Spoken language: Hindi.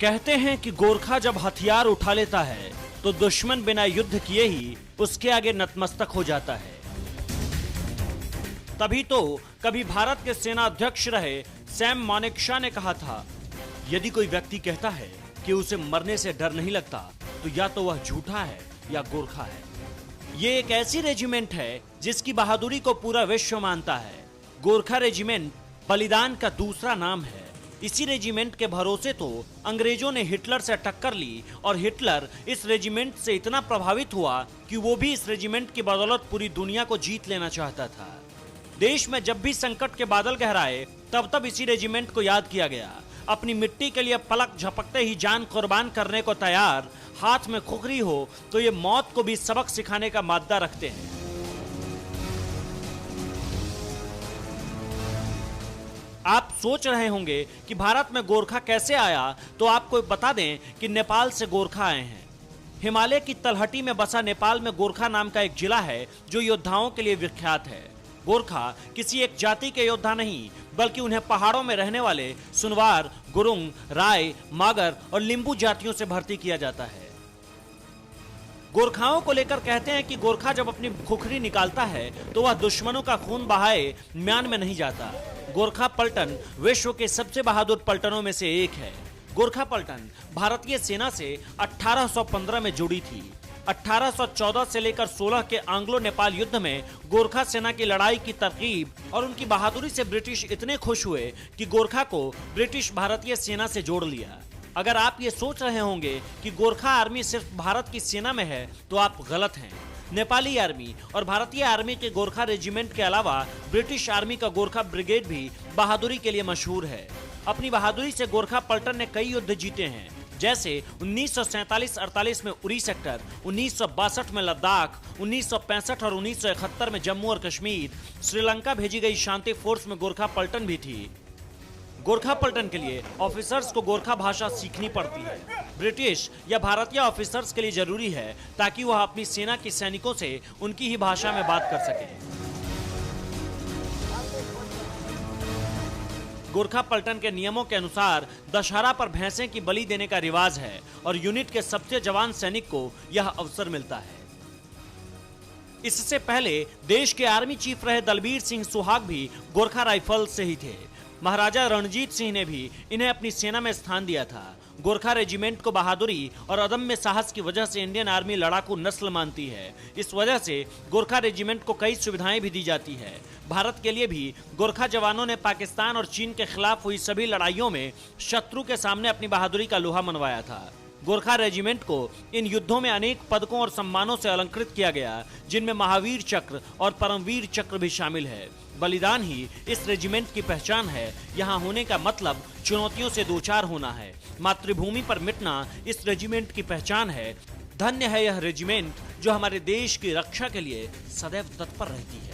कहते हैं कि गोरखा जब हथियार उठा लेता है तो दुश्मन बिना युद्ध किए ही उसके आगे नतमस्तक हो जाता है। तभी तो कभी भारत के सेना अध्यक्ष रहे सैम मानेकशॉ ने कहा था, यदि कोई व्यक्ति कहता है कि उसे मरने से डर नहीं लगता तो या तो वह झूठा है या गोरखा है। ये एक ऐसी रेजिमेंट है जिसकी बहादुरी को पूरा विश्व मानता है। गोरखा रेजिमेंट बलिदान का दूसरा नाम है। इसी रेजिमेंट के भरोसे तो अंग्रेजों ने हिटलर से टक्कर ली और हिटलर इस रेजिमेंट से इतना प्रभावित हुआ कि वो भी इस रेजिमेंट की बदौलत पूरी दुनिया को जीत लेना चाहता था। देश में जब भी संकट के बादल गहराए तब तब इसी रेजिमेंट को याद किया गया। अपनी मिट्टी के लिए पलक झपकते ही जान कुर्बान करने को तैयार, हाथ में खुखरी हो तो ये मौत को भी सबक सिखाने का मादा रखते हैं। आप सोच रहे होंगे कि भारत में गोरखा कैसे आया, तो आपको बता दें कि नेपाल से गोरखा आए हैं। हिमालय की तलहटी में बसा नेपाल में गोरखा नाम का एक जिला है जो योद्धाओं के लिए विख्यात है। गोरखा किसी एक जाति के योद्धा नहीं, बल्कि उन्हें पहाड़ों में रहने वाले सुनवार, गुरुंग, राय, मागर और लिंबू जातियों से भर्ती किया जाता है। गोरखाओं को लेकर कहते हैं कि गोरखा जब अपनी खुखरी निकालता है तो वह दुश्मनों का खून बहाए म्यान में नहीं जाता। गोरखा पलटन विश्व के सबसे बहादुर पलटनों में से एक है। गोरखा पलटन भारतीय सेना से 1815 में जुड़ी थी। 1814 से लेकर 16 के आंग्लो नेपाल युद्ध में गोरखा सेना की लड़ाई की तरकीब और उनकी बहादुरी से ब्रिटिश इतने खुश हुए कि गोरखा को ब्रिटिश भारतीय सेना से जोड़ लिया। अगर आप ये सोच रहे होंगे कि गोरखा आर्मी सिर्फ भारत की सेना में है तो आप गलत हैं। नेपाली आर्मी और भारतीय आर्मी के गोरखा रेजिमेंट के अलावा ब्रिटिश आर्मी का गोरखा ब्रिगेड भी बहादुरी के लिए मशहूर है। अपनी बहादुरी से गोरखा पलटन ने कई युद्ध जीते हैं, जैसे 1947-48 में उरी सेक्टर, 1962 में लद्दाख, 1965 और 1971 में जम्मू और कश्मीर। श्रीलंका भेजी गई शांति फोर्स में गोरखा पलटन भी थी। गोरखा पलटन के लिए ऑफिसर्स को गोरखा भाषा सीखनी पड़ती है। ब्रिटिश या भारतीय ऑफिसर्स के लिए जरूरी है ताकि वह अपनी सेना के सैनिकों से उनकी ही भाषा में बात कर सके। गोरखा पलटन के नियमों के अनुसार दशहरा पर भैंसे की बलि देने का रिवाज है और यूनिट के सबसे जवान सैनिक को यह अवसर मिलता है। इससे पहले देश के आर्मी चीफ रहे दलबीर सिंह सुहाग भी गोरखा राइफल से ही थे। महाराजा रणजीत सिंह ने भी इन्हें अपनी सेना में स्थान दिया था। गोरखा रेजिमेंट को बहादुरी और अदम्य साहस की वजह से इंडियन आर्मी लड़ाकू नस्ल मानती है। इस वजह से गोरखा रेजिमेंट को कई सुविधाएं भी दी जाती है। भारत के लिए भी गोरखा जवानों ने पाकिस्तान और चीन के खिलाफ हुई सभी लड़ाइयों में शत्रु के सामने अपनी बहादुरी का लोहा मनवाया था। गोरखा रेजिमेंट को इन युद्धों में अनेक पदकों और सम्मानों से अलंकृत किया गया, जिनमें महावीर चक्र और परमवीर चक्र भी शामिल है। बलिदान ही इस रेजिमेंट की पहचान है। यहाँ होने का मतलब चुनौतियों से दो चार होना है। मातृभूमि पर मिटना इस रेजिमेंट की पहचान है। धन्य है यह रेजिमेंट जो हमारे देश की रक्षा के लिए सदैव तत्पर रहती है।